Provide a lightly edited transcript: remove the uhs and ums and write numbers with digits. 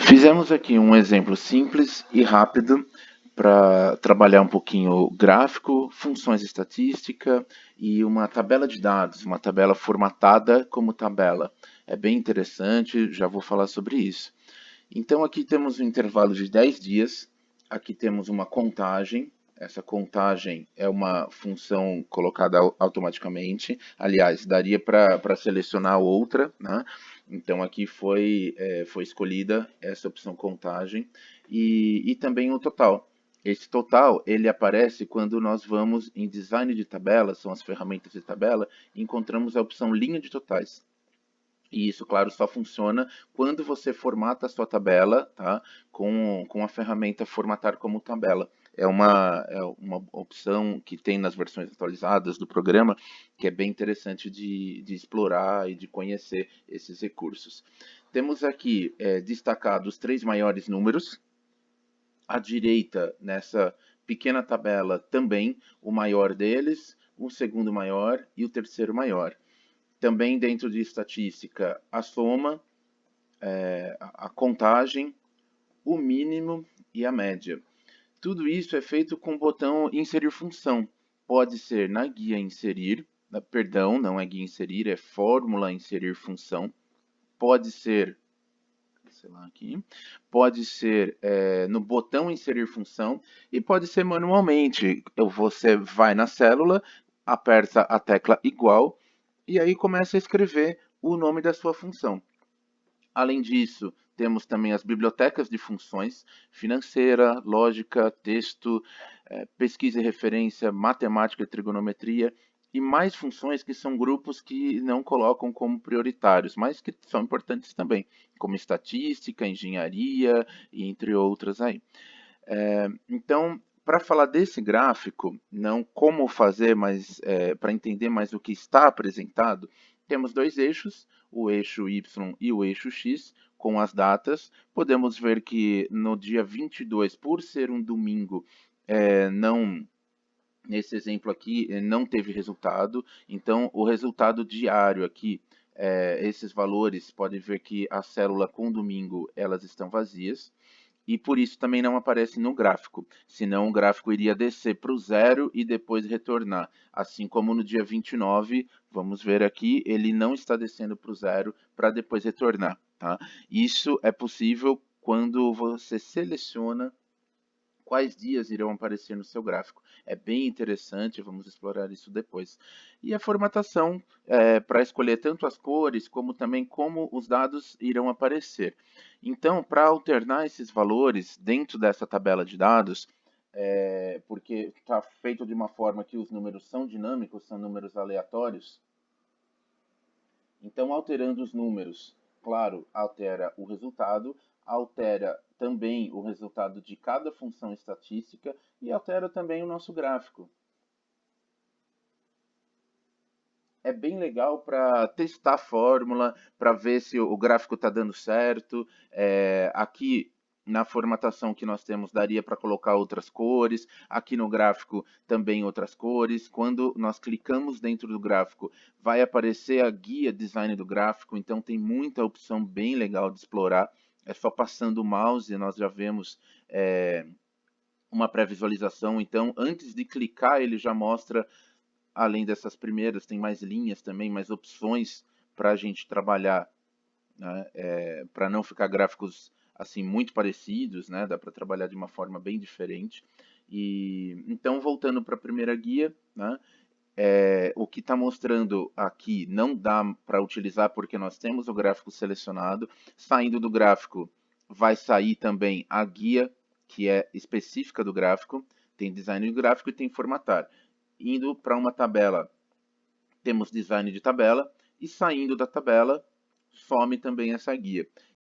Fizemos aqui um exemplo simples e rápido para trabalhar um pouquinho o gráfico, funções estatística e uma tabela de dados, uma tabela formatada como tabela. É bem interessante, já vou falar sobre isso. Então aqui temos um intervalo de 10 dias, aqui temos uma contagem. Essa contagem é uma função colocada automaticamente. Aliás, daria para selecionar outra, né? Então aqui foi escolhida essa opção contagem e também o total. Esse total ele aparece quando nós vamos em design de tabela, são as ferramentas de tabela, e encontramos a opção linha de totais. E isso, claro, só funciona quando você formata a sua tabela, tá? Com a ferramenta Formatar como Tabela. É uma opção que tem nas versões atualizadas do programa, que é bem interessante de explorar e de conhecer esses recursos. Temos aqui destacados os três maiores números. À direita, nessa pequena tabela, também o maior deles, o segundo maior e o terceiro maior. Também dentro de estatística, a soma, a contagem, o mínimo e a média. Tudo isso é feito com o botão inserir função. Pode ser na guia inserir, perdão, não é guia inserir, é fórmula inserir função. Pode ser, sei lá aqui, pode ser no botão inserir função e pode ser manualmente. Você vai na célula, aperta a tecla igual e aí começa a escrever o nome da sua função. Além disso, temos também as bibliotecas de funções: financeira, lógica, texto, pesquisa e referência, matemática e trigonometria, e mais funções que são grupos que não colocam como prioritários, mas que são importantes também, como estatística, engenharia e entre outras aí. Então, para falar desse gráfico, não como fazer, mas para entender mais o que está apresentado, temos dois eixos, o eixo Y e o eixo X, com as datas. Podemos ver que no dia 22, por ser um domingo, não, nesse exemplo aqui, não teve resultado. Então, o resultado diário aqui, esses valores, pode ver que a célula com domingo, elas estão vazias e por isso também não aparece no gráfico, senão o gráfico iria descer para o zero e depois retornar. Assim como no dia 29, vamos ver aqui, ele não está descendo para o zero para depois retornar. Tá? Isso é possível quando você seleciona quais dias irão aparecer no seu gráfico. É bem interessante, vamos explorar isso depois. E a formatação para escolher tanto as cores como também como os dados irão aparecer. Então, para alternar esses valores dentro dessa tabela de dados, porque está feito de uma forma que os números são dinâmicos, são números aleatórios, então alterando os números, claro, altera o resultado, altera também o resultado de cada função estatística e altera também o nosso gráfico. É bem legal para testar a fórmula, para ver se o gráfico está dando certo. Aqui na formatação que nós temos, daria para colocar outras cores. Aqui no gráfico também outras cores. Quando nós clicamos dentro do gráfico, vai aparecer a guia design do gráfico. Então tem muita opção bem legal de explorar. É só passando o mouse e nós já vemos uma pré-visualização. Então, antes de clicar, ele já mostra, além dessas primeiras, tem mais linhas também, mais opções para a gente trabalhar, né? Para não ficar gráficos assim muito parecidos, né? Dá para trabalhar de uma forma bem diferente. E então, voltando para a primeira guia, né? O que está mostrando aqui não dá para utilizar porque nós temos o gráfico selecionado. Saindo do gráfico, vai sair também a guia, que é específica do gráfico. Tem design de gráfico e tem formatar. Indo para uma tabela, temos design de tabela. E saindo da tabela, some também essa guia.